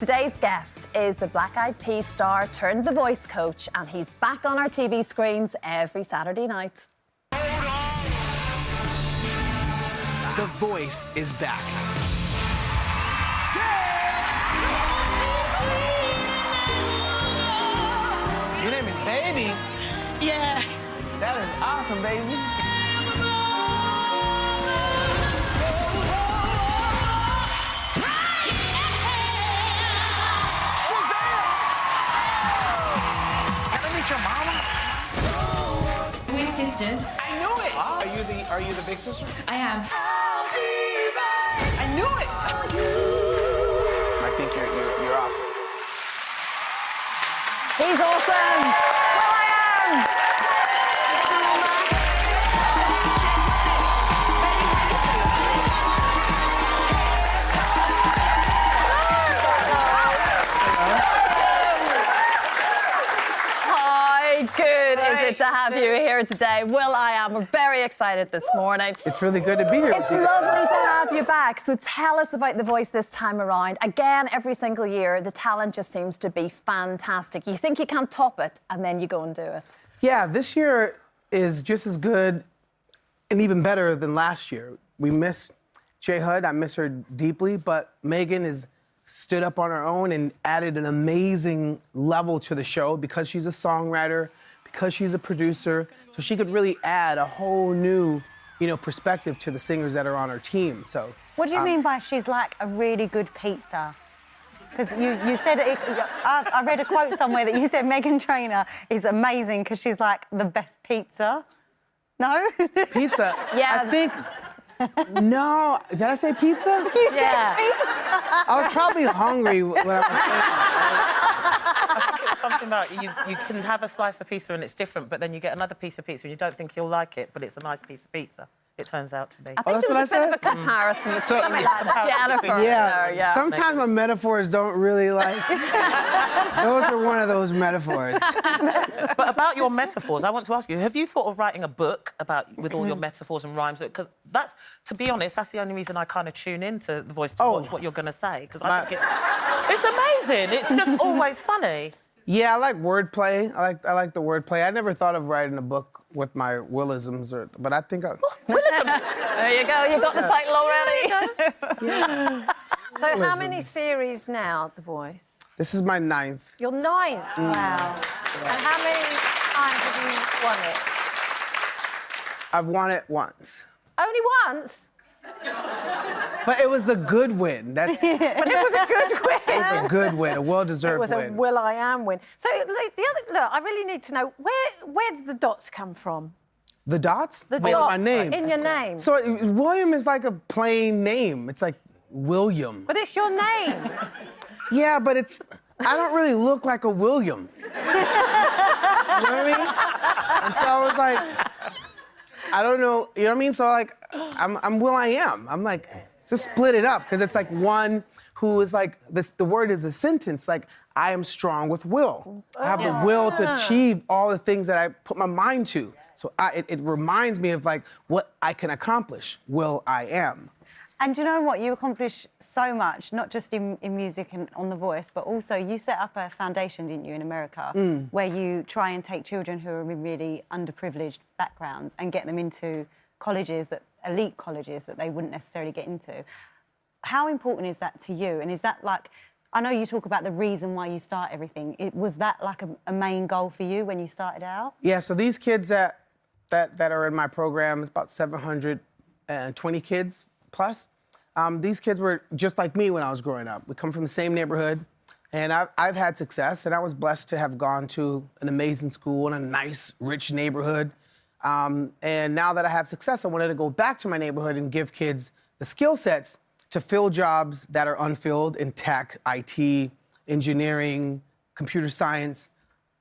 Today's guest is the Black Eyed Peas star turned The Voice coach, and he's back on our TV screens every Saturday night. The Voice is back. Your name is Baby? Yeah. That is awesome, baby. Your mama? We're sisters. I knew it. Are you the big sister? I am. I knew it. I think you're awesome. He's awesome. Will.i.am. Good is it to have you here today. Will.i.am, we're very excited this morning. It's really good to be here. It's lovely to have you back. So tell us about The Voice this time around. Again, every single year, the talent just seems to be fantastic. You think you can't top it, and then you go and do it. Yeah, this year is just as good and even better than last year. We miss J. Hud. I miss her deeply, but Meghan has stood up on her own and added an amazing level to the show because she's a songwriter, because she's a producer, so she could really add a whole new, perspective to the singers that are on her team. So, what do you mean by she's like a really good pizza? Because you said, I read a quote somewhere that you said Meghan Trainor is amazing because she's like the best pizza. No? Pizza? Yeah. I think... No, did I say pizza? Yeah. I was probably hungry when I was saying I think it's something about you can have a slice of pizza and it's different, but then you get another piece of pizza and you don't think you'll like it, but it's a nice piece of pizza. It turns out to be. I think there was a bit of a comparison between Jennifer and her, yeah. Sometimes my metaphors don't really like... Those are one of those metaphors. But about your metaphors, I want to ask you, have you thought of writing a book with all your metaphors and rhymes? Because that's, to be honest, that's the only reason I kind of tune into The Voice to watch what you're going to say, because I think it's amazing. It's just always funny. Yeah, I like wordplay. I like the wordplay. I never thought of writing a book with my Willisms, but I think I... There you go, you got the title already. Yeah. So how many series now, The Voice? This is my 9th. Your 9th? Wow. And how many times have you won it? I've won it once. Only once? But it was the good win. But it was a good win. It was a good win, a well-deserved win. It was a Will.i.am win. So, look, I really need to know, where did the dots come from? The dots? The dots my name. in your name. So William is like a plain name. It's like William. But it's your name. Yeah, but I don't really look like a William. You know what I mean? And so I was like, I don't know, you know what I mean? So like, I'm Will.i.am. I'm like, just split it up, because it's like one who is like, the word is a sentence, like, I am strong with will. I have the will to achieve all the things that I put my mind to. So it reminds me of like what I can accomplish, Will.i.am. And do you know what? You accomplish so much, not just in music and on The Voice, but also you set up a foundation, didn't you, in America, where you try and take children who are in really underprivileged backgrounds and get them into colleges, elite colleges that they wouldn't necessarily get into. How important is that to you? And is that like, I know you talk about the reason why you start everything. Was that like a main goal for you when you started out? Yeah, so these kids that are in my program, it's about 720 kids plus. These kids were just like me when I was growing up. We come from the same neighborhood, and I've had success, and I was blessed to have gone to an amazing school in a nice, rich neighborhood. And now that I have success, I wanted to go back to my neighborhood and give kids the skill sets to fill jobs that are unfilled in tech, IT, engineering, computer science,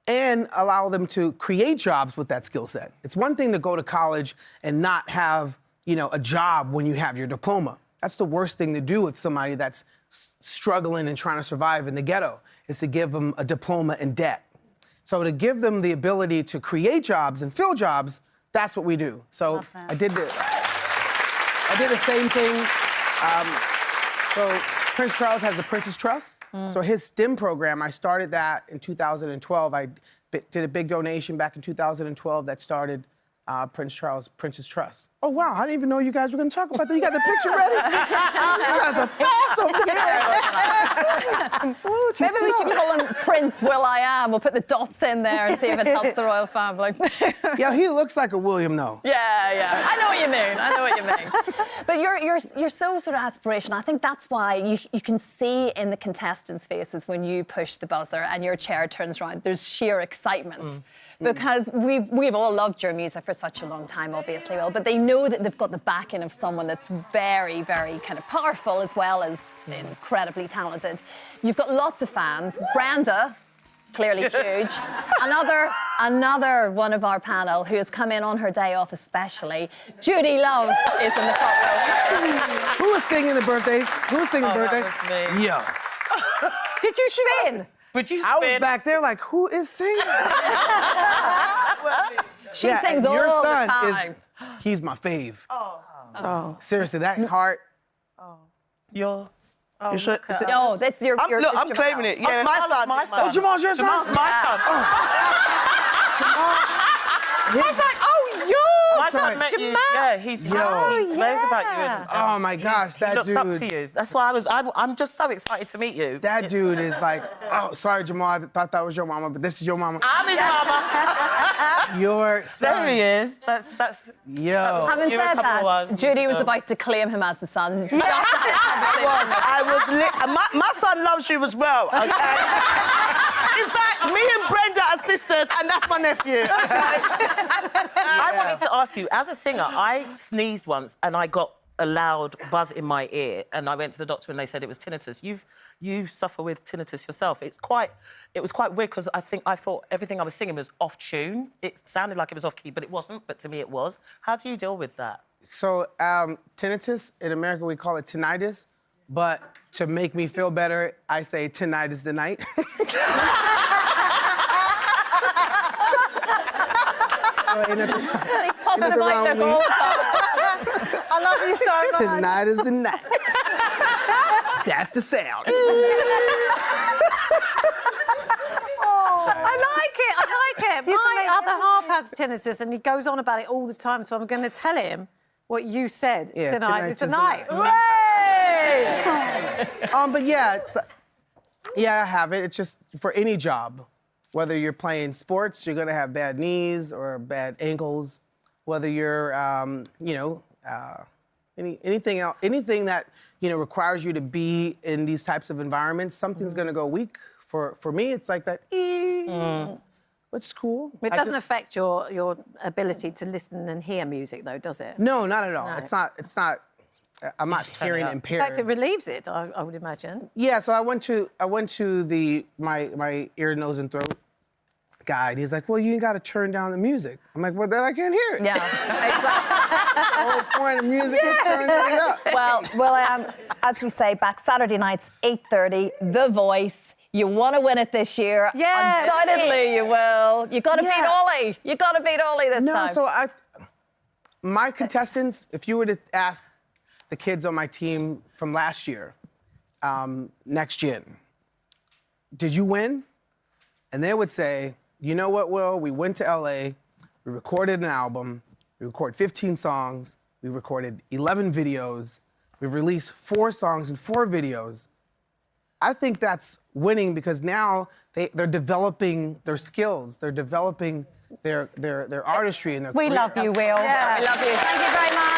and allow them to create jobs with that skill set. It's one thing to go to college and not have, a job when you have your diploma. That's the worst thing to do with somebody that's struggling and trying to survive in the ghetto, is to give them a diploma in debt. So to give them the ability to create jobs and fill jobs, that's what we do. So I did the same thing. So Prince Charles has the Princess Trust. So his STEM program, I started that in 2012. I did a big donation back in 2012 that started Prince Charles Prince's Trust. Oh, wow, I didn't even know you guys were going to talk about that. You got the picture ready? You guys are fast. Maybe we should call him Prince Will.i.am. We'll put the dots in there and see if it helps the royal family. Yeah, he looks like a William, though. Yeah. I know what you mean. But you're so sort of aspirational. I think that's why you can see in the contestants' faces when you push the buzzer and your chair turns around, there's sheer excitement. Because we've all loved your music for such a long time, obviously, Will, but they know that they've got the backing of someone that's very, very kind of powerful as well as incredibly talented. You've got lots of fans. Brenda, clearly huge. Another one of our panel who has come in on her day off especially. Judy Love is in the front row. Who was singing the birthdays? Who was singing birthday? That was me. Yo. Did you spin? Would you I was spin? back there like, who is singing? She Yeah, sings and your all the son time. He's my fave. Seriously, that heart. You're... You should- No, that's your. Look, it's I'm Jamal. claiming it. Yeah, my son. My son. Oh, Jamal's your son? Jamal's my son. I was like, oh, My Sorry. son met you. Jamal. Yeah, he knows about you. And, Oh my gosh, he that looks dude. up to you. That's why I'm just so excited to meet you. That dude is like, oh, sorry, Jamal, I thought that was your mama, but this is your mama. I'm his mama. Your There son. he is. That's Yo. Having You were a said couple of that, hours Judy was ago. about to claim him as the son. Just to have a conversation. I was my son loves you as well, okay? In fact, me and Brenda are sisters, and that's my nephew. I wanted to ask you, as a singer, I sneezed once and I got a loud buzz in my ear, and I went to the doctor and they said it was tinnitus. You suffer with tinnitus yourself. It was quite weird because I thought everything I was singing was off tune. It sounded like it was off key, but it wasn't. But to me, it was. How do you deal with that? So, tinnitus, in America, we call it tinnitus, but to make me feel better, I say tinnitus the night. So ain't nothing- Stay positive wrong out there with me. all the time. I love you so much. Tonight is the night. That's the sound. I like it. My other half has tinnitus and he goes on about it all the time, so I'm going to tell him what you said. Yeah, tonight is tonight's the the night. night. But yeah, I have it. It's just for any job. Whether you're playing sports, you're gonna have bad knees or bad ankles. Whether you're, anything else, anything that requires you to be in these types of environments, something's gonna go weak. For me, it's like that, which is cool. It doesn't affect your ability to listen and hear music, though, does it? No, not at all. No. It's not. I'm not hearing In impaired. fact, it relieves it, I would imagine. Yeah, so I went to my ear, nose, and throat guy. And he's like, well, you got to turn down the music. I'm like, well, then I can't hear it. Yeah, exactly. The whole point of music is turning it up. Well, Will.i.am, as we say, back Saturday nights, 8:30, The Voice. You want to win it this year. Yeah. Undoubtedly you will. You got to beat Ollie. You got to beat Ollie this time. No, so my contestants, if you were to ask the kids on my team from last year, next gen, did you win? And they would say, you know what, Will? We went to LA, we recorded an album, we recorded 15 songs, we recorded 11 videos, we've released 4 songs and 4 videos. I think that's winning because now they're developing their skills, they're developing their artistry and their We career. love you, Will. Yeah, we love you. Thank you very much.